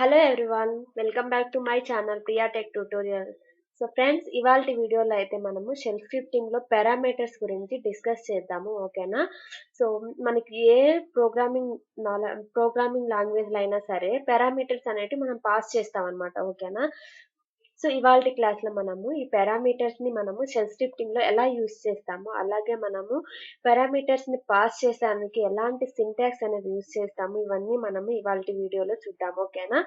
Hello everyone, welcome back to my channel Priya tech tutorial. So friends, ఇవాళ వీడియోలో అయితే మనము షెల్ స్క్రిప్టింగ్లో పారామీటర్స్ గురించి డిస్కస్ చేద్దాము. ఓకేనా? సో మనకి ఏ ప్రోగ్రామింగ్ లాంగ్వేజ్లో అయినా సరే పారామీటర్స్ అనేవి మనం పాస్ చేస్తాం అనమాట. ఓకేనా? సో ఇవాళ క్లాస్లో మనము ఈ పారామీటర్స్ని మనము షెల్ స్క్రిప్టింగ్లో ఎలా యూస్ చేస్తాము, అలాగే మనము పారామీటర్స్ని పాస్ చేసేందుకు ఎలాంటి సింటాక్స్ అనేది యూస్ చేస్తాము, ఇవన్నీ మనము ఇవాళ వీడియోలో చూద్దాము. ఓకేనా?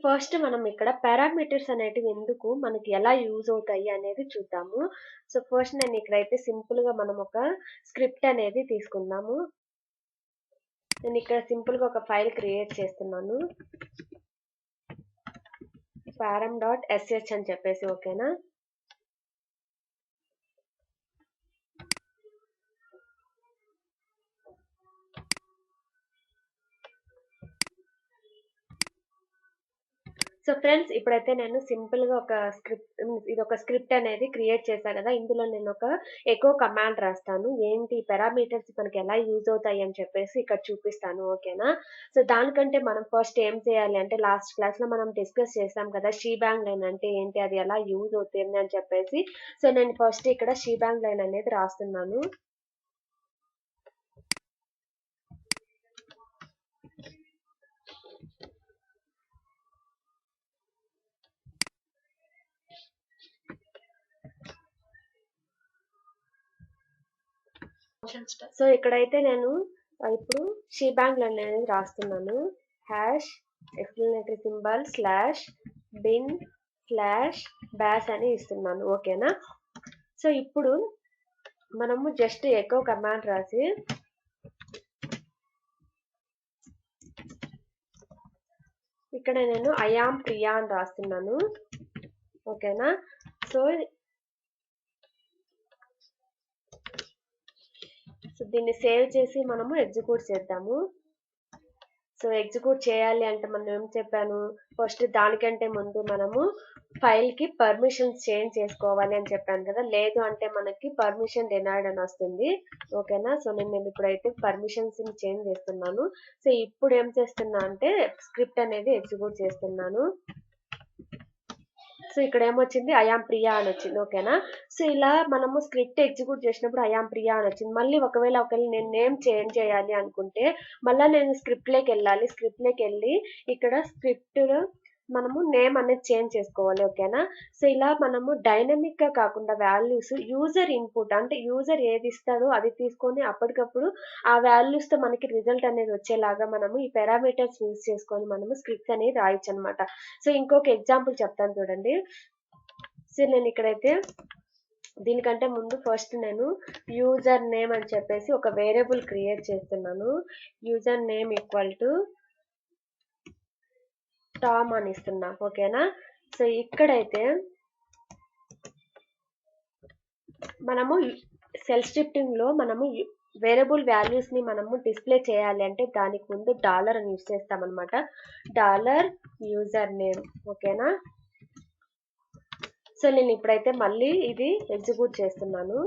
ఫస్ట్ మనం ఇక్కడ పారామీటర్స్ అనేటివి ఎందుకు మనకి ఎలా యూజ్ అవుతాయి అనేది చూద్దాము. సో ఫస్ట్ నేను ఇక్కడైతే సింపుల్ గా మనం ఒక స్క్రిప్ట్ అనేది తీసుకుందాము. నేను ఇక్కడ సింపుల్ గా ఒక ఫైల్ క్రియేట్ చేస్తున్నాను, param.sh అని చెప్పేసి. ఓకేనా? సో ఫ్రెండ్స్, ఇప్పుడైతే నేను సింపుల్ గా ఒక స్క్రిప్ట్ అనేది క్రియేట్ చేశాను కదా. ఇందులో నేను ఒక ఎకో కమాండ్ రాస్తాను. ఏంటి పారామీటర్స్ మనకి ఎలా యూజ్ అవుతాయి అని చెప్పేసి ఇక్కడ చూపిస్తాను. ఓకేనా? సో దానికంటే మనం ఫస్ట్ ఏం చేయాలి అంటే, లాస్ట్ క్లాస్ లో మనం డిస్కస్ చేసాం కదా షీబాంగ్ లైన్ అంటే ఏంటి, అది ఎలా యూజ్ అవుతుంది అని చెప్పేసి. సో నేను ఫస్ట్ ఇక్కడ షీబాంగ్ లైన్ అనేది రాస్తున్నాను. సో ఇక్కడైతే నేను ఇప్పుడు షీబాంగ్ లైన్ అనేది రాస్తున్నాను. Hash explanatory symbol slash bin slash bash అని ఇస్తున్నాను. ఓకేనా? సో ఇప్పుడు మనము జస్ట్ ఎకో కమాండ్ రాసి ఇక్కడ నేను ఐఆమ్ ప్రియా అని రాస్తున్నాను. ఓకేనా? సో దీన్ని సేవ్ చేసి మనము ఎగ్జిక్యూట్ చేద్దాము. సో ఎగ్జిక్యూట్ చేయాలి అంటే మనం ఏం చెప్పాను, ఫస్ట్ దానికంటే ముందు మనము ఫైల్ కి పర్మిషన్స్ చేంజ్ చేసుకోవాలి అని చెప్పాను కదా. లేదు అంటే మనకి పర్మిషన్ డినైడ్ అని వస్తుంది. ఓకేనా? సో నేను ఇప్పుడైతే పర్మిషన్స్ ని చేంజ్ చేస్తున్నాను. సో ఇప్పుడు ఏం చేస్తున్నా అంటే స్క్రిప్ట్ అనేది ఎగ్జిక్యూట్ చేస్తున్నాను. సో ఇక్కడ ఏమొచ్చింది, ఐఆమ్ ప్రియా అని వచ్చింది. ఓకేనా? సో ఇలా మనము స్క్రిప్ట్ ఎగ్జిక్యూట్ చేసినప్పుడు ఐఆమ్ ప్రియా అని వచ్చింది. మళ్ళీ ఒకవేళ నేను నేమ్ చేంజ్ చేయాలి అనుకుంటే మళ్ళీ నేను స్క్రిప్ట్ లోకి వెళ్ళాలి. స్క్రిప్ట్ లోకి వెళ్ళి ఇక్కడ స్క్రిప్ట్ మనము నేమ్ అనేది చేంజ్ చేసుకోవాలి. ఓకేనా? సో ఇలా మనము డైనమిక్ గా కాకుండా వాల్యూస్ యూజర్ ఇన్పుట్ అంటే యూజర్ ఏది ఇస్తాడో అది తీసుకొని అప్పటికప్పుడు ఆ వాల్యూస్ తో మనకి రిజల్ట్ అనేది వచ్చేలాగా మనము ఈ పారామీటర్స్ యూజ్ చేసుకొని మనము స్క్రిప్ట్స్ అనేది రాయొచ్చు అనమాట. సో ఇంకొక ఎగ్జాంపుల్ చెప్తాను చూడండి. సో నేను ఇక్కడైతే దీనికంటే ముందు ఫస్ట్ నేను యూజర్ నేమ్ అని చెప్పేసి ఒక వేరియబుల్ క్రియేట్ చేస్తున్నాను. User name equal to Tom అని ఇస్తున్నా. ఓకేనా? సో ఇక్కడైతే మనము షెల్ స్క్రిప్టింగ్ లో మనము వేరియబుల్ వాల్యూస్ ని మనము డిస్ప్లే చేయాలి అంటే దానికి ముందు డాలర్ అని యూజ్ చేస్తాం అనమాట. Dollar user name. ఓకేనా? సో నేను ఇప్పుడైతే మళ్ళీ ఇది ఎగ్జిక్యూట్ చేస్తున్నాను.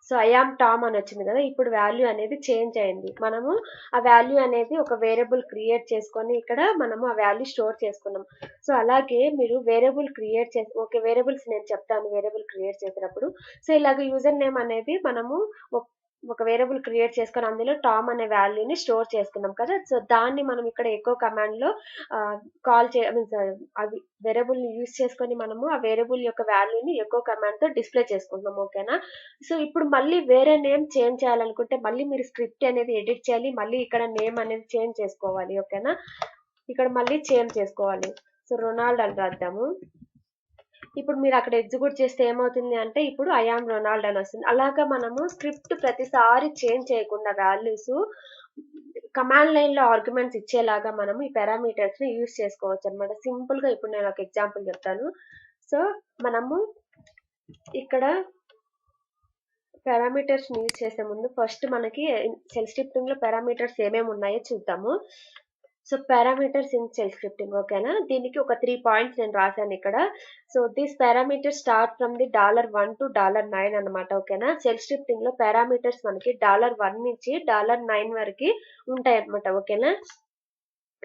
సో ఐఆమ్ టామ్ అని వచ్చింది కదా. ఇప్పుడు వాల్యూ అనేది చేంజ్ అయింది. మనము ఆ వాల్యూ అనేది ఒక వేరియబుల్ క్రియేట్ చేసుకొని ఇక్కడ మనము ఆ వాల్యూ స్టోర్ చేసుకున్నాం. సో అలాగే మీరు వేరియబుల్ క్రియేట్ చేసి ఓకే వేరియబుల్స్ నేను చెప్తాను వేరియబుల్ క్రియేట్ చేసినప్పుడు. సో ఇలాగ యూజర్ నేమ్ అనేది మనము ఒక వేరియబుల్ క్రియేట్ చేసుకొని అందులో టామ్ అనే వాల్యూని స్టోర్ చేసుకున్నాం కదా. సో దాన్ని మనం ఇక్కడ ఎకో కమాండ్ లో కాల్ చే అవి వేరియబుల్ ని యూజ్ చేసుకొని మనము ఆ వేరియబుల్ యొక్క వాల్యూని ఎకో కమాండ్ తో డిస్ప్లే చేసుకుంటున్నాం. ఓకేనా? సో ఇప్పుడు మళ్ళీ వేరే నేమ్ చేంజ్ చేయాలనుకుంటే మళ్ళీ మీరు స్క్రిప్ట్ అనేది ఎడిట్ చేయాలి. మళ్ళీ ఇక్కడ నేమ్ అనేది చేంజ్ చేసుకోవాలి. ఓకేనా? ఇక్కడ మళ్ళీ చేంజ్ చేసుకోవాలి. సో రొనాల్డ్ అని రాద్దాము. ఇప్పుడు మీరు అక్కడ ఎగ్జిక్యూట్ చేస్తే ఏమవుతుంది అంటే ఇప్పుడు ఐఆమ్ రొనాల్డ్ అని వస్తుంది. అలాగా మనము స్క్రిప్ట్ ప్రతిసారి చేంజ్ చేయకుండా వాల్యూస్ కమాండ్ లైన్ లో ఆర్గ్యుమెంట్స్ ఇచ్చేలాగా మనము ఈ పారామీటర్స్ ని యూజ్ చేసుకోవచ్చు అనమాట. సింపుల్ గా ఇప్పుడు నేను ఒక ఎగ్జాంపుల్ చెప్తాను. సో మనము ఇక్కడ పారామీటర్స్ యూజ్ చేసే ముందు ఫస్ట్ మనకి షెల్ స్క్రిప్టింగ్ లో పారామీటర్స్ ఏమేమి ఉన్నాయో చూద్దాము. So parameters in shell scripting ఓకేనా. దీనికి ఒక 3 పాయింట్స్ నేను రాశాను ఇక్కడ. So this parameter start from the $1 to $9 అనమాట ఓకేనా. షెల్ స్క్రిప్టింగ్ లో పారామీటర్స్ మనకి $1 నుంచి $9 వరకు ఉంటాయి అనమాట ఓకేనా.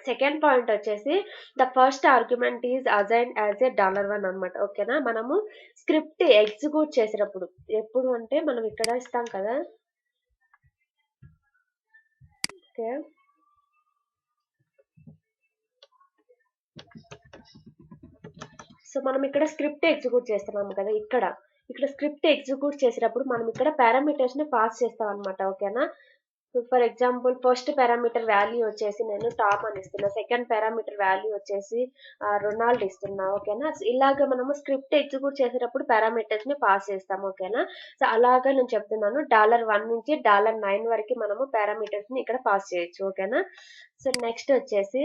సెకండ్ పాయింట్ వచ్చేసి the first argument is assign as a $1 అనమాట ఓకేనా. మనము స్క్రిప్ట్ ఎగ్జిక్యూట్ చేసేటప్పుడు ఎప్పుడు అంటే మనం ఇక్కడ ఇస్తాం కదా ఓకే. సో మనం ఇక్కడ స్క్రిప్ట్ ఎగ్జిక్యూట్ చేస్తున్నాము కదా ఇక్కడ స్క్రిప్ట్ ఎగ్జిక్యూట్ చేసేటప్పుడు మనం ఇక్కడ పారామీటర్స్ ని పాస్ చేస్తాం అనమాట ఓకేనా. For example first parameter value వచ్చేసి నేను టామ్ అని ఇస్తున్నా, సెకండ్ పారామీటర్ వాల్యూ వచ్చేసి రొనాల్డ్ ఇస్తున్నా ఓకేనా. ఇలాగ మనము స్క్రిప్ట్ ఎగ్జిక్యూట్ చేసేటప్పుడు పారామీటర్స్ ని పాస్ చేస్తాం ఓకేనా. సో అలాగా నేను చెప్తున్నాను $1 నుంచి $9 వరకు మనము పారామీటర్స్ ని ఇక్కడ పాస్ చేయొచ్చు ఓకేనా. సో నెక్స్ట్ వచ్చేసి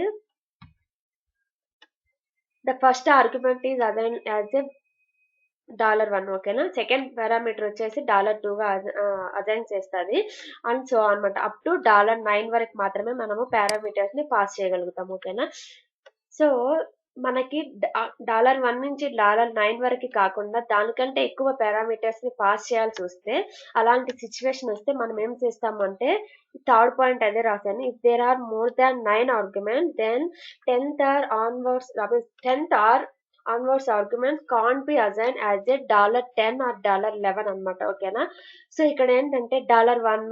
the first argument is assign as a $1 ఓకేనా. సెకండ్ పారామీటర్ వచ్చేసి $2 గా అసైన్ చేస్తుంది అండ్ సో అనమాట. అప్ టు $9 వరకు మాత్రమే మనము పారామీటర్స్ ని పాస్ చేయగలుగుతాం ఓకేనా. సో మనకి $1 నుంచి $9 వరకు కాకుండా దానికంటే ఎక్కువ పారామీటర్స్ ని పాస్ చేయాల్సి వస్తే, అలాంటి సిచ్యువేషన్ వస్తే మనం ఏం చేస్తాము అంటే థర్డ్ పాయింట్ అదే రాశాను. If there are more than 9 argument then 10th or onwards arguments can't be assigned as a $10 or $11 అనమాట ఓకేనా. సో ఇక్కడ ఏంటంటే $1,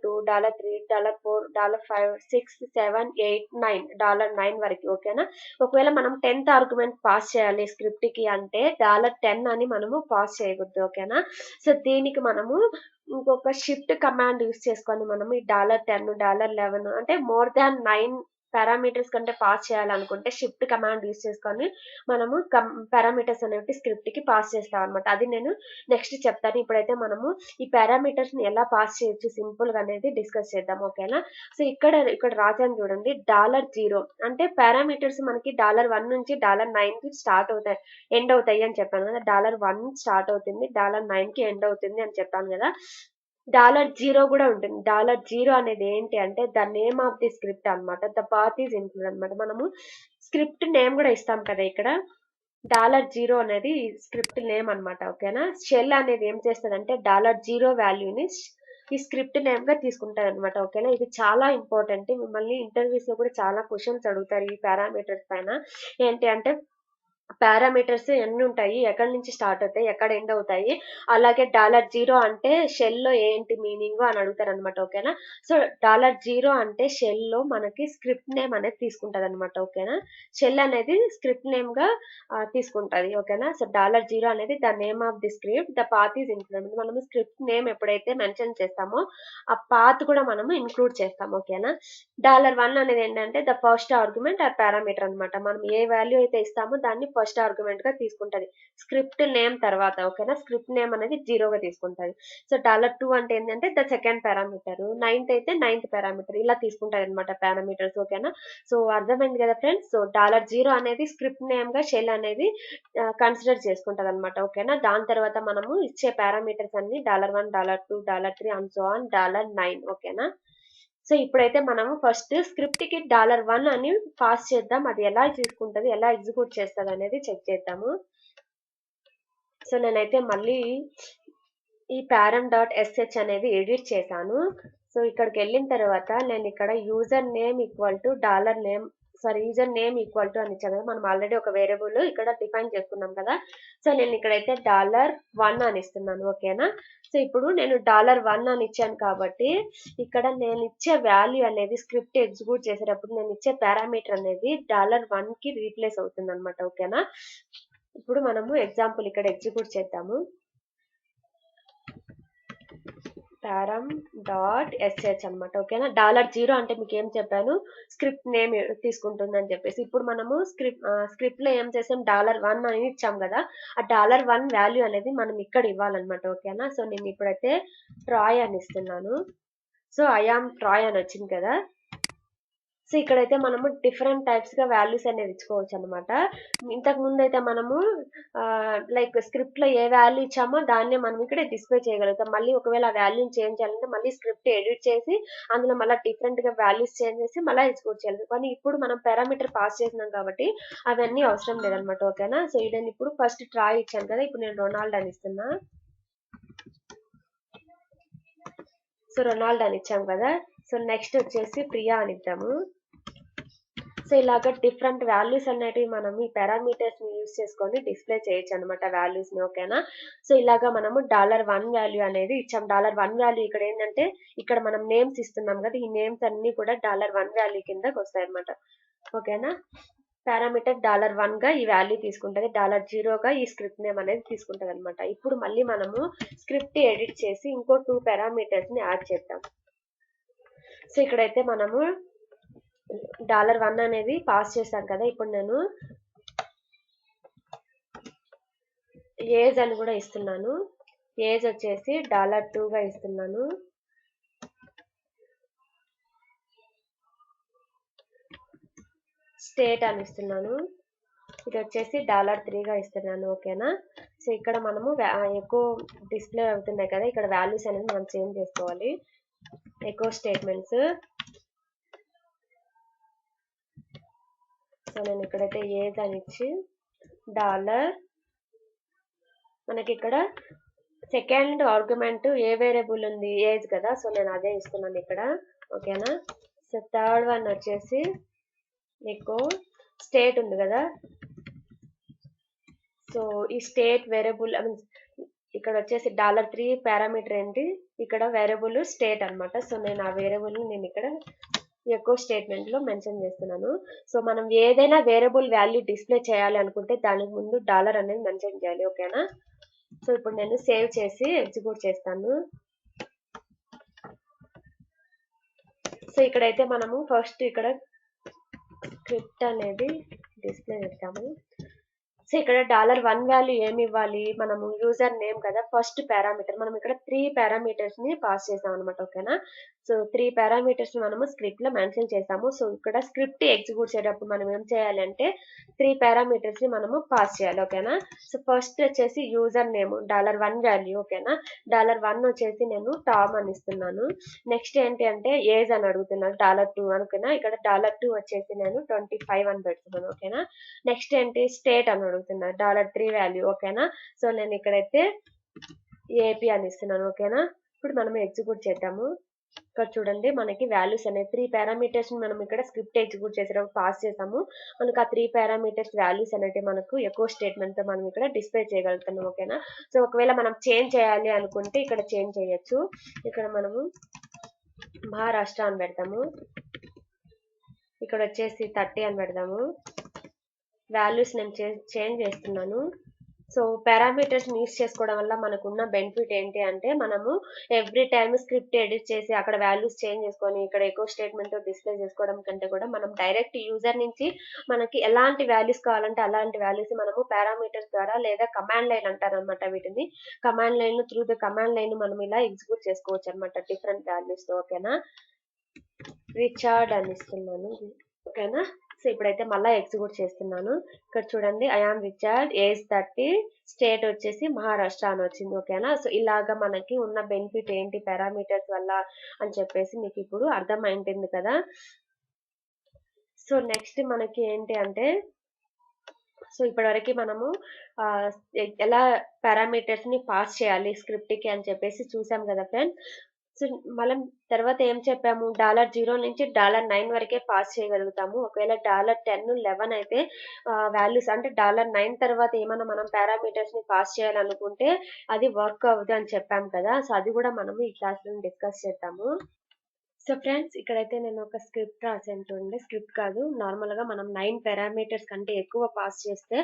$2, $3, $4, $5, $6, $7, $8, $9 వరకు ఓకేనా. ఒకవేళ మనం 10th ఆర్గ్యుమెంట్ పాస్ చేయాలి స్క్రిప్ట్ కి అంటే $10 అని మనము పాస్ చేయకూడదు ఓకేనా. సో దీనికి మనము ఇంకొక షిఫ్ట్ కమాండ్ యూస్ చేసుకొని మనము ఈ $10, $11 అంటే మోర్ దాన్ 9 పారామీటర్స్ కంటే పాస్ చేయాలనుకుంటే షిఫ్ట్ కమాండ్ యూస్ చేసుకొని మనము పారామీటర్స్ అనేవి స్క్రిప్ట్ కి పాస్ చేస్తాం అనమాట. అది నేను నెక్స్ట్ చెప్తాను. ఇప్పుడైతే మనము ఈ పారామీటర్స్ ని ఎలా పాస్ చేయొచ్చు సింపుల్ గా అనేది డిస్కస్ చేద్దాం ఓకేనా. సో ఇక్కడ రాశాను చూడండి $0 అంటే పారామీటర్స్ మనకి $1 నుంచి $9 కి స్టార్ట్ అవుతాయి ఎండ్ అవుతాయి అని చెప్పాను కదా. $1 స్టార్ట్ అవుతుంది, $9 కి ఎండ్ అవుతుంది అని చెప్పాను కదా. $0 కూడా ఉంటుంది. $0 అనేది ఏంటి అంటే the name of the script అనమాట. ద పాత్ ఈజ్ ఇన్క్లూడ్ అనమాట. మనము స్క్రిప్ట్ నేమ్ కూడా ఇస్తాం కదా ఇక్కడ. $0 అనేది స్క్రిప్ట్ నేమ్ అనమాట ఓకేనా. షెల్ అనేది ఏం చేస్తుందంటే $0 వాల్యూని ఈ స్క్రిప్ట్ నేమ్ గా తీసుకుంటారు అనమాట ఓకేనా. ఇది చాలా ఇంపార్టెంట్. మిమ్మల్ని ఇంటర్వ్యూస్ లో కూడా చాలా క్వశ్చన్స్ అడుగుతారు ఈ పారామీటర్స్ పైన. ఏంటి అంటే పారామీటర్స్ ఎన్ని ఉంటాయి, ఎక్కడి నుంచి స్టార్ట్ అవుతాయి, ఎక్కడ ఎండ్ అవుతాయి, అలాగే $0 అంటే షెల్ లో ఏంటి మీనింగ్ అని అడుగుతారు అనమాట ఓకేనా. సో $0 అంటే షెల్ లో మనకి స్క్రిప్ట్ నేమ్ అనేది తీసుకుంటది అనమాట ఓకేనా. షెల్ అనేది స్క్రిప్ట్ నేమ్ గా తీసుకుంటది ఓకేనా. సో $0 అనేది the name of the script, the path is include. మనము స్క్రిప్ట్ నేమ్ ఎప్పుడైతే మెన్షన్ చేస్తామో ఆ పాత్ కూడా మనము ఇన్క్లూడ్ చేస్తాం ఓకేనా. $1 అనేది ఏంటంటే the first argument are parameter అనమాట. మనం ఏ వాల్యూ అయితే ఇస్తామో దాన్ని ఫస్ట్ ఆర్గ్యుమెంట్ గా తీసుకుంటది స్క్రిప్ట్ నేమ్ తర్వాత ఓకేనా. స్క్రిప్ట్ నేమ్ అనేది 0 గా తీసుకుంటది. సో $2 అంటే ఏంటంటే ద సెకండ్ పారామీటర్, 9th అయితే 9th పారామీటర్, ఇలా తీసుకుంటది అనమాట పారామీటర్స్ ఓకేనా. సో అర్థమైంది కదా ఫ్రెండ్స్. సో $0 అనేది స్క్రిప్ట్ నేమ్ గా షెల్ అనేది కన్సిడర్ చేసుకుంటది అనమాట ఓకేనా. దాని తర్వాత మనము ఇచ్చే పారామీటర్స్ అన్ని $1, $2, $3 అండ్ సో ఆన్ $9 ఓకేనా. సో ఇప్పుడైతే మనము ఫస్ట్ స్క్రిప్ట్ కి $1 అని పాస్ చేద్దాం. అది ఎలా తీసుకుంటది, ఎలా ఎగ్జిక్యూట్ చేస్తుంది అనేది చెక్ చేద్దాము. సో నేనైతే మళ్ళీ ఈ param.sh అనేది ఎడిట్ చేశాను. సో ఇక్కడికి వెళ్ళిన తర్వాత నేను ఇక్కడ user name equal to user name equal to అని ఇచ్చాను కదా. మనం ఆల్రెడీ ఒక వేరియబుల్ ఇక్కడ డిఫైన్ చేసుకున్నాం కదా. సో నేను ఇక్కడైతే $1 అని ఇస్తున్నాను ఓకేనా. సో ఇప్పుడు నేను $1 అని ఇచ్చాను కాబట్టి ఇక్కడ నేను ఇచ్చే వాల్యూ అనేది స్క్రిప్ట్ ఎగ్జిక్యూట్ చేసేటప్పుడు నేను ఇచ్చే పారామీటర్ అనేది $1 కి రీప్లేస్ అవుతుంది అనమాట ఓకేనా. ఇప్పుడు మనము ఎగ్జాంపుల్ ఇక్కడ ఎగ్జిక్యూట్ చేద్దాము. param.sh అనమాట ఓకేనా. $0 అంటే మీకు ఏం చెప్పాను, స్క్రిప్ట్ నేమ్ తీసుకుంటుంది అని చెప్పేసి. ఇప్పుడు మనము స్క్రిప్ట్ లో ఏం చేసాం, $1 అని ఇచ్చాం కదా. ఆ $1 వాల్యూ అనేది మనం ఇక్కడ ఇవ్వాలన్నమాట ఓకేనా. సో నేను ఇప్పుడైతే ట్రాయ్ అని ఇస్తున్నాను. సో ఐ ఆమ్ ట్రాయ్ అని వచ్చింది కదా. సో ఇక్కడైతే మనము డిఫరెంట్ టైప్స్ గా వాల్యూస్ అనేది ఇచ్చుకోవచ్చు అనమాట. ఇంతకు ముందు అయితే మనము లైక్ స్క్రిప్ట్ లో ఏ వాల్యూ ఇచ్చామో దాన్నే మనం ఇక్కడ డిస్ప్లే చేయగలుగుతాం. మళ్ళీ ఒకవేళ ఆ వాల్యూని చేంజ్ చేయాలంటే మళ్ళీ స్క్రిప్ట్ ఎడిట్ చేసి అందులో మళ్ళీ డిఫరెంట్ గా వాల్యూస్ చేంజ్ చేసి మళ్ళీ ఎగ్జిక్యూట్ చేయాలి. కానీ ఇప్పుడు మనం పారామీటర్ పాస్ చేసినాం కాబట్టి అవన్నీ అవసరం లేదనమాట. ఓకేనా. సో నేను ఇప్పుడు ఫస్ట్ ట్రాయ్ ఇచ్చాను కదా, ఇప్పుడు నేను రొనాల్డ్ అని ఇస్తున్నా. సో రొనాల్డ్ అని ఇచ్చాం కదా. సో నెక్స్ట్ వచ్చేసి ప్రియా అని ఇద్దాము. సో ఇలాగ డిఫరెంట్ వాల్యూస్ అనేటివి మనం ఈ పారామీటర్స్ ని యూస్ చేసుకొని డిస్ప్లే చేయొచ్చు అనమాట వాల్యూస్ ని. ఓకేనా. సో ఇలాగా మనము $1 వాల్యూ అనేది ఇచ్చాం. $1 వాల్యూ ఇక్కడ ఏంటంటే ఇక్కడ మనం నేమ్స్ ఇస్తున్నాం కదా, ఈ నేమ్స్ అన్ని కూడా $1 వాల్యూ కిందకి వస్తాయి అనమాట. ఓకేనా. పారామీటర్ $1 గా ఈ వాల్యూ తీసుకుంటది, $0 గా ఈ స్క్రిప్ట్ నేమ్ అనేది తీసుకుంటది అనమాట. ఇప్పుడు మళ్ళీ మనము స్క్రిప్ట్ ఎడిట్ చేసి ఇంకో 2 పారామీటర్స్ ని యాడ్ చేద్దాం. సో ఇక్కడైతే మనము $1 అనేది పాస్ చేశాం కదా, ఇప్పుడు నేను ఏజ్ అని కూడా ఇస్తున్నాను. ఏజ్ వచ్చేసి $2 గా ఇస్తున్నాను. స్టేట్ అని ఇస్తున్నాను. ఇది వచ్చేసి $3 గా ఇస్తున్నాను. ఓకేనా. సో ఇక్కడ మనము ఎక్కువ డిస్ప్లే అవుతున్నాయి కదా, ఇక్కడ వాల్యూస్ అనేది మనం చేంజ్ చేసుకోవాలి. Echo statements. సో నేను ఇక్కడైతే ఏజ్ అని ఇచ్చి డాలర్, మనకి ఇక్కడ సెకండ్ ఆర్గ్యుమెంట్ ఏ వేరియబుల్ ఉంది, ఏజ్ కదా, సో నేను అదే ఇస్తున్నాను ఇక్కడ. ఓకేనా. సో థర్డ్ వన్ వచ్చేసి ఎకో స్టేట్ ఉంది కదా, సో ఈ స్టేట్ వేరియబుల్ ఇక్కడ వచ్చేసి $3 పారామీటర్ ఏంటి, ఇక్కడ వేరియబుల్ స్టేట్ అనమాట. సో నేను ఆ వేరియబుల్ ని నేను ఇక్కడ ఎకో స్టేట్మెంట్ లో మెన్షన్ చేస్తున్నాను. సో మనం ఏదైనా వేరియబుల్ వాల్యూ డిస్ప్లే చేయాలి అనుకుంటే దానికి ముందు డాలర్ అనేది మెన్షన్ చేయాలి. ఓకేనా. సో ఇప్పుడు నేను సేవ్ చేసి ఎగ్జిక్యూట్ చేస్తాను. సో ఇక్కడైతే మనము ఫస్ట్ ఇక్కడ స్క్రిప్ట్ అనేది డిస్ప్లే చేస్తాము. సో ఇక్కడ $1 వాల్యూ ఏమి ఇవ్వాలి, మనము యూజర్ నేమ్ కదా ఫస్ట్ పారామీటర్, మనం ఇక్కడ 3 పారామీటర్స్ ని పాస్ చేసాం అనమాట. ఓకేనా. సో 3 పారామీటర్స్ ని మనము స్క్రిప్ట్ లో మెన్షన్ చేసాము. సో ఇక్కడ స్క్రిప్ట్ ఎగ్జిక్యూట్ చేసేటప్పుడు మనం ఏం చేయాలంటే 3 పారామీటర్స్ ని మనము పాస్ చేయాలి. ఓకేనా. సో ఫస్ట్ వచ్చేసి యూజర్ నేమ్ $1 వాల్యూ. ఓకేనా. $1 వచ్చేసి నేను టామ్ అని ఇస్తున్నాను. నెక్స్ట్ ఏంటి అంటే ఏజ్ అని అడుగుతున్నాను, $2 అనుకున్నా, ఇక్కడ $2 వచ్చేసి నేను 25 అని పెడుతున్నాను. ఓకేనా. నెక్స్ట్ ఏంటి స్టేట్ అని అడుగుతున్నా, $3 వాల్యూ. ఓకేనా. సో నేను ఇక్కడైతే ఏపీ అని ఇస్తున్నాను. ఓకేనా. ఇప్పుడు మనం ఎగ్జిక్యూట్ చేద్దాము. ఇక్కడ చూడండి మనకి వాల్యూస్ అనేవి 3 పారామీటర్స్ మనం ఇక్కడ స్క్రిప్ట్ ఎగ్జిక్యూట్ చేసేటప్పుడు పాస్ చేసాము. మనకు ఆ 3 పారామీటర్స్ వాల్యూస్ అనేవి మనకు ఎకో స్టేట్మెంట్ తో మనం ఇక్కడ డిస్ప్లే చేయగలుగుతున్నాం. ఓకేనా. సో ఒకవేళ మనం చేంజ్ చేయాలి అనుకుంటే ఇక్కడ చేంజ్ చేయొచ్చు. ఇక్కడ మనము మహారాష్ట్ర అని పెడతాము, ఇక్కడ వచ్చేసి 30 అని పెడదాము. వాల్యూస్ నేను చేంజ్ చేస్తున్నాను. సో పారామీటర్స్ యూస్ చేసుకోవడం వల్ల మనకున్న బెనిఫిట్ ఏంటి అంటే మనము ఎవ్రీ టైమ్ స్క్రిప్ట్ ఎడిట్ చేసి అక్కడ వాల్యూస్ చేంజ్ చేసుకొని ఇక్కడ ఎకో స్టేట్మెంట్ తో డిస్ప్లే చేసుకోవడం కంటే కూడా మనం డైరెక్ట్ యూజర్ నుంచి మనకి ఎలాంటి వాల్యూస్ కావాలంటే అలాంటి వాల్యూస్ మనము పారామీటర్స్ ద్వారా లేదా కమాండ్ లైన్ అంటారు అనమాట, వీటిని command line through the command line మనం ఇలా ఎగ్జిక్యూట్ చేసుకోవచ్చు అనమాట డిఫరెంట్ వాల్యూస్ తో. ఓకేనా. రిచార్డ్ అని ఇస్తున్నాను. ఓకేనా. సో ఇప్పుడైతే మళ్ళీ ఎగ్జిక్యూట్ చేస్తున్నాను. ఇక్కడ చూడండి I am Richard, age 30, state వచ్చేసి మహారాష్ట్ర అని వచ్చింది. ఓకేనా. సో ఇలాగా మనకి ఉన్న బెనిఫిట్ ఏంటి పారామీటర్స్ వల్ల అని చెప్పేసి మీకు ఇప్పుడు అర్థమైంటుంది కదా. సో నెక్స్ట్ మనకి ఏంటి అంటే, సో ఇప్పటివరకు మనము ఎలా పారామీటర్స్ ని పాస్ చేయాలి స్క్రిప్ట్ కి అని చెప్పేసి చూసాం కదా ఫ్రెండ్స్. సో మనం తర్వాత ఏం చెప్పాము, $0 నుంచి $9 వరకే పాస్ చేయగలుగుతాము. ఒకవేళ $10, 11 అయితే వాల్యూస్ అంటే $9 తర్వాత ఏమైనా మనం పారామీటర్స్ ని పాస్ చేయాలనుకుంటే అది వర్క్ అవ్వదు అని చెప్పాం కదా. సో అది కూడా మనము ఈ క్లాస్ లో డిస్కస్ చేద్దాము. సో ఫ్రెండ్స్ ఇక్కడైతే నేను ఒక స్క్రిప్ట్ రాసాను చూడండి, స్క్రిప్ట్ కాదు నార్మల్ గా మనం 9 పారామీటర్స్ కంటే ఎక్కువ పాస్ చేస్తే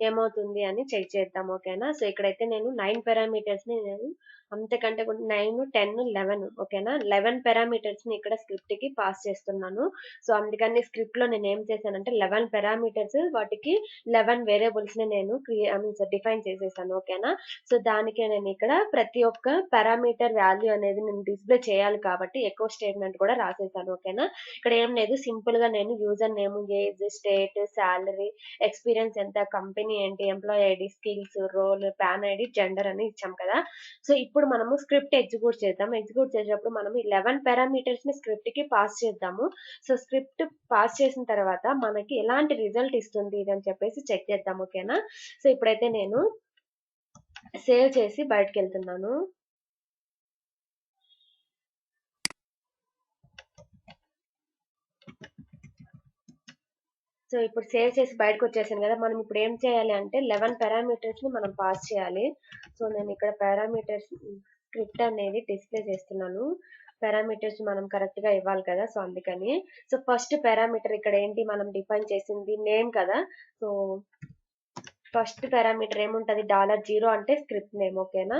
ఏమవుతుంది అని చెక్ చేద్దాం. ఓకేనా. సో ఇక్కడైతే నేను 9 పారామీటర్స్ ని నేను అంతకంటే 9, 10, 11 ఓకేనా 11 పారామీటర్స్ ని ఇక్కడ స్క్రిప్ట్ కి పాస్ చేస్తున్నాను. సో అందుకని స్క్రిప్ట్ లో నేను ఏం చేశానంటే 11 పారామీటర్స్ వాటికి 11 వేరియబుల్స్ ని నేను డిఫైన్ చేసేసాను. ఓకేనా. సో దానికే నేను ఇక్కడ ప్రతి ఒక్క పారామీటర్ వాల్యూ అనేది నేను డిస్ప్లే చేయాలి కాబట్టి ఎకో స్టేట్మెంట్ కంటెంట్ కూడా రాసేసాను. ఓకేనా? ఇక్కడ ఏం లేదు, సింపుల్ గా నేను user name, age, state, salary, experience ఎంత, కంపెనీ ఏంటి, employee ID, skills, role, PAN ID, gender అని ఇచ్చాం కదా. సో ఇప్పుడు మనము స్క్రిప్ట్ ఎగ్జిక్యూట్ చేద్దాం. ఎగ్జిక్యూట్ చేసేటప్పుడు మనం 11 పారామీటర్స్ ని స్క్రిప్ట్ కి పాస్ చేద్దాము. సో స్క్రిప్ట్ పాస్ చేసిన తర్వాత మనకి ఎలాంటి రిజల్ట్ ఇస్తుంది ఇది అని చెప్పేసి చెక్ చేద్దాం. ఓకేనా? సో ఇప్పుడైతే నేను సేవ్ చేసి బయటకు వెళ్తున్నాను. సో ఇప్పుడు సేవ్ చేసి బయటకు వచ్చేసాను కదా. మనం ఇప్పుడు ఏం చేయాలి అంటే 11 పారామీటర్స్ ని మనం పాస్ చేయాలి. సో నేను ఇక్కడ పారామీటర్స్ స్క్రిప్ట్ అనేది డిస్ప్లే చేస్తున్నాను. పారామీటర్స్ మనం కరెక్ట్ గా ఇవ్వాలి కదా, సో అందుకని. సో ఫస్ట్ పారామీటర్ ఇక్కడ ఏంటి మనం డిఫైన్ చేసింది నేమ్ కదా. సో ఫస్ట్ పారామీటర్ ఏముంటది, $0 అంటే స్క్రిప్ట్ నేమ్. ఓకేనా?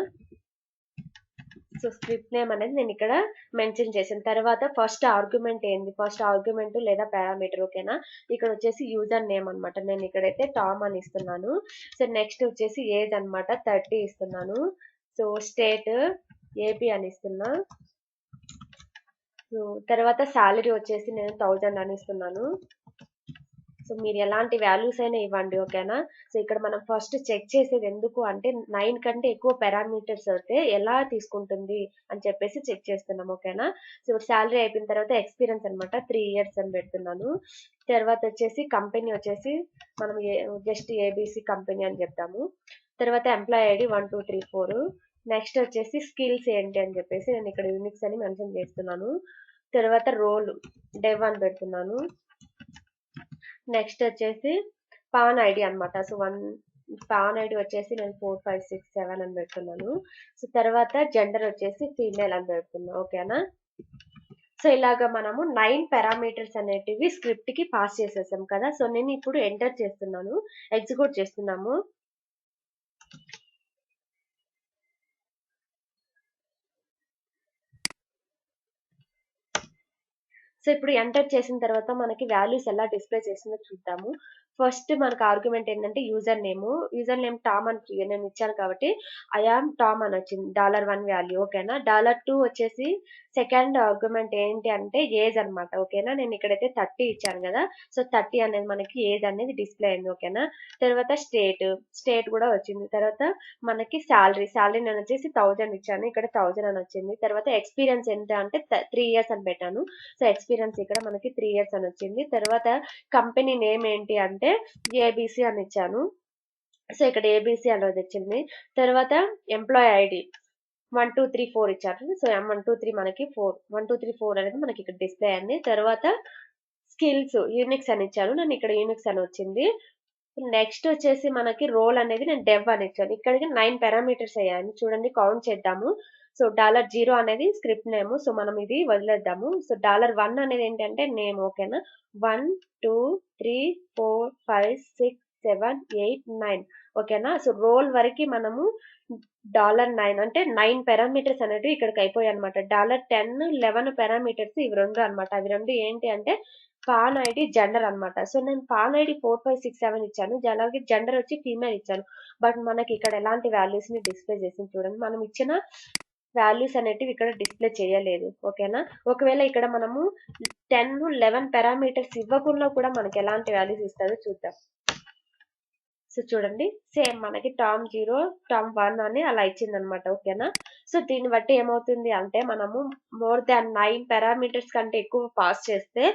సో స్క్రిప్ట్ నేమ్ అనేది నేను ఇక్కడ మెన్షన్ చేసిన తర్వాత ఫస్ట్ ఆర్గ్యుమెంట్ ఏంది, ఫస్ట్ ఆర్గ్యుమెంట్ లేదా పారామీటర్. ఓకేనా? ఇక్కడ వచ్చేసి యూజర్ నేమ్ అన్నమాట. నేను ఇక్కడైతే టామ్ అని ఇస్తున్నాను. సో నెక్స్ట్ వచ్చేసి ఏజ్ అన్నమాట, 30 ఇస్తున్నాను. సో స్టేట్ ఏపీ అని ఇస్తున్నా. సో తర్వాత సాలరీ వచ్చేసి నేను 1000 అని ఇస్తున్నాను. సో మీరు ఎలాంటి వాల్యూస్ అయినా ఇవ్వండి. ఓకేనా? సో ఇక్కడ మనం ఫస్ట్ చెక్ చేసేది ఎందుకు అంటే 9 కంటే ఎక్కువ పారామీటర్స్ అయితే ఎలా తీసుకుంటుంది అని చెప్పేసి చెక్ చేస్తున్నాం. ఓకేనా? సో సాలరీ అయిపోయిన తర్వాత ఎక్స్పీరియన్స్ అనమాట, 3 years అని పెడుతున్నాను. తర్వాత వచ్చేసి కంపెనీ వచ్చేసి మనం జస్ట్ ఏబిసి కంపెనీ అని చెప్తాము. తర్వాత ఎంప్లాయీ ఐడి 1 2 3 4. నెక్స్ట్ వచ్చేసి స్కిల్స్ ఏంటి అని చెప్పేసి నేను ఇక్కడ యూనిక్స్ అని మెన్షన్ చేస్తున్నాను. తర్వాత రోల్ డెవ్ అని పెడుతున్నాను. నెక్స్ట్ వచ్చేసి పాన్ ఐడి అన్నమాట. సో పాన్ ఐడి వచ్చేసి నేను 4 5 6 7 అని పెడుతున్నాను. సో తర్వాత జెండర్ వచ్చేసి ఫీమేల్ అని పెడుతున్నాను. ఓకేనా? సో ఇలాగా మనము 9 పారామీటర్స్ అనేటివి స్క్రిప్ట్ కి పాస్ చేసేసాం కదా. సో నేను ఇప్పుడు ఎంటర్ చేస్తున్నాను, ఎగ్జిక్యూట్ చేస్తున్నాము. సో ఇప్పుడు ఎంటర్ చేసిన తర్వాత మనకి వాల్యూస్ ఎలా డిస్ప్లే చేసిందో చూద్దాము. ఫస్ట్ మనకు ఆర్గ్యుమెంట్ ఏంటంటే యూజర్ నేమ్ టామ్ అని నేను ఇచ్చాను కాబట్టి ఐఆమ్ టామ్ అని వచ్చింది, $1 వాల్యూ. ఓకేనా? $2 వచ్చేసి సెకండ్ ఆర్గ్యుమెంట్ ఏంటి అంటే ఏజ్ అన్నమాట. ఓకేనా? నేను ఇక్కడైతే 30 ఇచ్చాను కదా. సో 30 అనేది మనకి ఏజ్ అనేది డిస్ప్లే అయింది. ఓకేనా? తర్వాత స్టేట్ కూడా వచ్చింది. తర్వాత మనకి శాలరీ నేను వచ్చేసి 1000 ఇచ్చాను, ఇక్కడ 1000 అని వచ్చింది. తర్వాత ఎక్స్పీరియన్స్ ఎంత అంటే 3 years అని పెట్టాను. సో ఎక్స్పీరియన్స్ ఇక్కడ మనకి 3 years అని వచ్చింది. తర్వాత కంపెనీ నేమ్ ఏంటి అంటే ఏబిసి అని ఇచ్చాను. సో ఇక్కడ ఏబిసి అనేది వచ్చింది. తర్వాత ఎంప్లాయీ ఐడి 1 2 3 4 ఇచ్చారు. సో 1 2 3 మనకి 1 2 3 4 అనేది మనకి ఇక్కడ డిస్ప్లే అయింది. తర్వాత స్కిల్స్ యూనిక్స్ అని ఇచ్చాను, నేను ఇక్కడ యూనిక్స్ అని వచ్చింది. నెక్స్ట్ వచ్చేసి మనకి రోల్ అనేది నేను డెవ్ అని ఇచ్చాను. ఇక్కడికి 9 పారామీటర్స్ అయ్యాయి చూడండి, కౌంట్ చేద్దాము. సో $0 అనేది స్క్రిప్ట్ నేమ్. సో మనం ఇది వదిలేద్దాము. సో $1 అనేది ఏంటంటే నేమ్. ఓకేనా? 1 2 3 4 5 6 7 8 9. ఓకేనా? సో రోల్ వరకు మనము $9 అంటే 9 పారామీటర్స్ అనేవి ఇక్కడికి అయిపోయాయి అనమాట. $10 11 పారామీటర్స్ ఇవి రెండు అనమాట. అవి రెండు ఏంటి అంటే పాన్ ఐడి, జెండర్ అన్నమాట. సో నేను పాన్ ఐడి 4 5 6 7 ఇచ్చాను, అలాగే జెండర్ వచ్చి ఫీమేల్ ఇచ్చాను. బట్ మనకి ఇక్కడ ఎలాంటి వాల్యూస్ ని డిస్ప్లే చేసింది చూడండి, మనం ఇచ్చిన వాల్యూస్ అనేటివి ఇక్కడ డిస్ప్లే చేయలేదు. ఓకేనా? ఒకవేళ ఇక్కడ మనము 10 11 పారామీటర్స్ ఇవ్వకుండా కూడా మనకి ఎలాంటి వాల్యూస్ ఇస్తుందో చూద్దాం. సో చూడండి, సేమ్ మనకి టామ్ 0 టామ్ 1 అని అలా ఇచ్చింది అనమాట. ఓకేనా? సో దీన్ని బట్టి ఏమవుతుంది అంటే మనము మోర్ దాన్ 9 పారామీటర్స్ కంటే ఎక్కువ పాస్ చేస్తే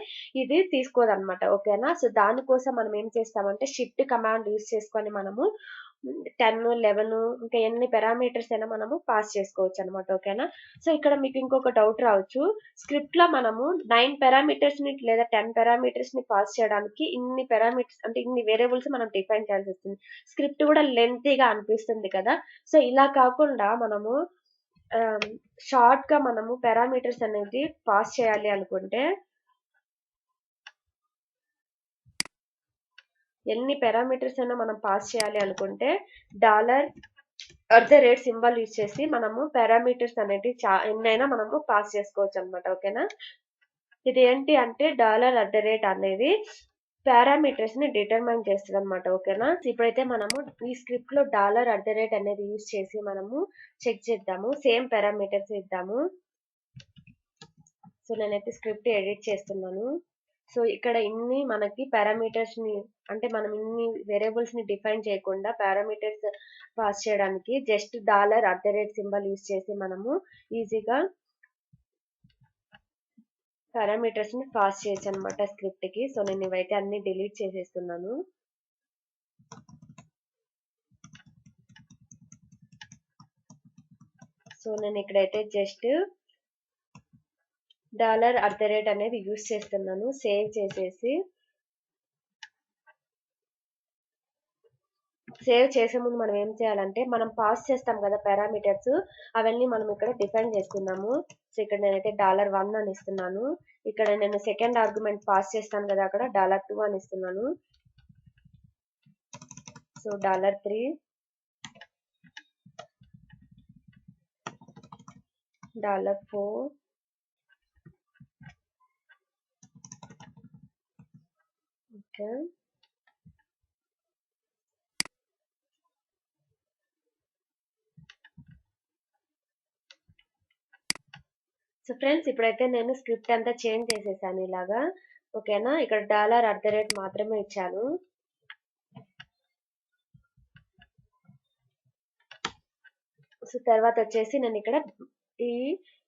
ఇది తీసుకోదన్నమాట. ఓకేనా? సో దానికోసం మనం ఏం చేస్తామంటే షిఫ్ట్ కమాండ్ యూస్ చేసుకొని మనము 10 11 ఇంకా ఎన్ని పారామీటర్స్ అయినా మనము పాస్ చేసుకోవచ్చు అనమాట. ఓకేనా? సో ఇక్కడ మీకు ఇంకొక డౌట్ రావచ్చు, స్క్రిప్ట్ లో మనము 9 పారామీటర్స్ ని లేదా 10 పారామీటర్స్ ని పాస్ చేయడానికి ఇన్ని పారామీటర్స్ అంటే ఇన్ని వేరియబుల్స్ మనం డిఫైన్ చేయాల్సి వస్తుంది. స్క్రిప్ట్ కూడా లెంతీగా అనిపిస్తుంది కదా. సో ఇలా కాకుండా మనము షార్ట్ గా మనము పారామీటర్స్ అనేది పాస్ చేయాలి అనుకుంటే ఎన్ని పారామీటర్స్ అయినా మనం పాస్ చేయాలి అనుకుంటే $@ సింబల్ యూజ్ చేసి మనము పారామీటర్స్ అనేవి ఎన్నైనా మనము పాస్ చేసుకోవచ్చు అనమాట. ఓకేనా? ఇది ఏంటి అంటే $@ అనేది పారామీటర్స్ ని డిటర్మైన్ చేస్తుంది అనమాట. ఓకేనా? ఇప్పుడైతే మనము ఈ స్క్రిప్ట్ లో $@ అనేది యూజ్ చేసి మనము చెక్ చేద్దాము. సేమ్ పారామీటర్స్ ఇద్దాము. సో సో నేనైతే స్క్రిప్ట్ ఎడిట్ చేస్తున్నాను. సో ఇక్కడ ఇన్ని మనకి పారామీటర్స్ ని అంటే మనం ఇన్ని వేరియబుల్స్ ని డిఫైన్ చేయకుండా పారామీటర్స్ పాస్ చేయడానికి జస్ట్ $@ సింబల్ యూస్ చేసి మనము ఈజీగా పారామీటర్స్ ని పాస్ చేయొచ్చు అనమాట స్క్రిప్ట్ కి. సో నేను ఇవైతే అన్ని డిలీట్ చేసేస్తున్నాను. సో నేను ఇక్కడైతే జస్ట్ $@ అనేది యూస్ చేస్తున్నాను. సేవ్ చేసేసి సేవ్ చేసే ముందు మనం ఏం చేయాలంటే మనం పాస్ చేస్తాం కదా పారామీటర్స్, అవన్నీ మనం ఇక్కడ డిఫైన్ చేసుకుందాము. సో ఇక్కడ నేనైతే $1 అని ఇస్తున్నాను. ఇక్కడ నేను సెకండ్ ఆర్గ్యుమెంట్ పాస్ చేస్తాను కదా, అక్కడ $2 అని ఇస్తున్నాను. So $3, $4, okay. సో ఫ్రెండ్స్ ఇప్పుడైతే నేను స్క్రిప్ట్ అంతా చేంజ్ చేసేసాను ఇలాగా, ఓకేనా. ఇక్కడ $@ మాత్రమే ఇచ్చాను. సో తర్వాత వచ్చేసి నేను ఇక్కడ ఈ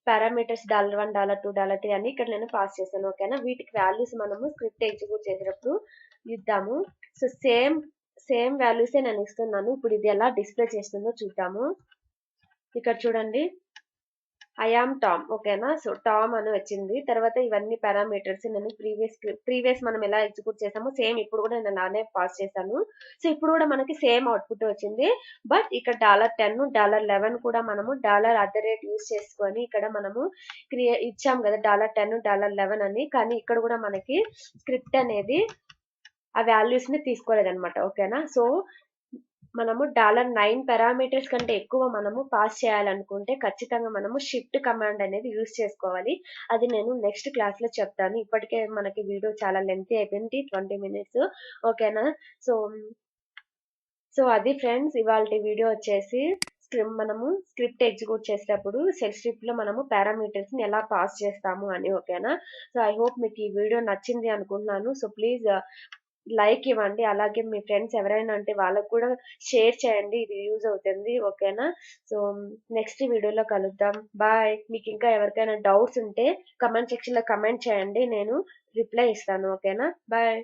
పారామీటర్స్ $1, $2, $3 అని ఇక్కడ నేను పాస్ చేశాను, ఓకేనా. వీటికి వాల్యూస్ మనము స్క్రిప్ట్ ఎగ్జిక్యూట్ చేసేటప్పుడు ఇద్దాము. సో సేమ్ వాల్యూసే నేను ఇస్తున్నాను. ఇప్పుడు ఇది ఎలా డిస్ప్లే చేస్తుందో చూద్దాము. ఇక్కడ చూడండి, ఐ ఆమ్ టామ్, ఓకేనా. సో టామ్ అని వచ్చింది. తర్వాత ఇవన్నీ పారామీటర్స్ నేను ప్రీవియస్ మనం ఎలా ఎగ్జిక్యూట్ చేసామో సేమ్ ఇప్పుడు కూడా నేను అలానే పాస్ చేశాను. సో ఇప్పుడు కూడా మనకి సేమ్ అవుట్పుట్ వచ్చింది. బట్ ఇక్కడ $10, $11 కూడా మనము $@ యూస్ చేసుకొని ఇక్కడ మనము ఇచ్చాం కదా $10, $11 అని. కానీ ఇక్కడ కూడా మనకి స్క్రిప్ట్ అనేది ఆ వాల్యూస్ ని తీసుకోలేదన్నమాట, ఓకేనా. సో మనము $9 పారామీటర్స్ కంటే ఎక్కువ మనము పాస్ చేయాలనుకుంటే ఖచ్చితంగా మనము షిఫ్ట్ కమాండ్ అనేది యూస్ చేసుకోవాలి. అది నేను నెక్స్ట్ క్లాస్ లో చెప్తాను. ఇప్పటికే మనకి వీడియో చాలా లెంతీ అయిపోయింది, 20 minutes, ఓకేనా. సో సో అది ఫ్రెండ్స్ ఇవాళ వీడియో వచ్చేసి మనము స్క్రిప్ట్ ఎగ్జిక్యూట్ చేసేటప్పుడు సెల్ స్క్రిప్ట్ లో మనము పారామీటర్స్ ని ఎలా పాస్ చేస్తాము అని, ఓకేనా. సో ఐ హోప్ మీకు ఈ వీడియో నచ్చింది అనుకుంటున్నాను. సో ప్లీజ్ లైక్ ఇవ్వండి. అలాగే మీ ఫ్రెండ్స్ ఎవరైనా అంటే వాళ్ళకు కూడా షేర్ చేయండి, ఇది యూజ్ అవుతుంది, ఓకేనా. సో నెక్స్ట్ వీడియోలో కలుద్దాం. బాయ్. మీకు ఇంకా ఎవరికైనా డౌట్స్ ఉంటే కమెంట్ సెక్షన్ లో కమెంట్ చేయండి, నేను రిప్లై ఇస్తాను, ఓకేనా. బాయ్.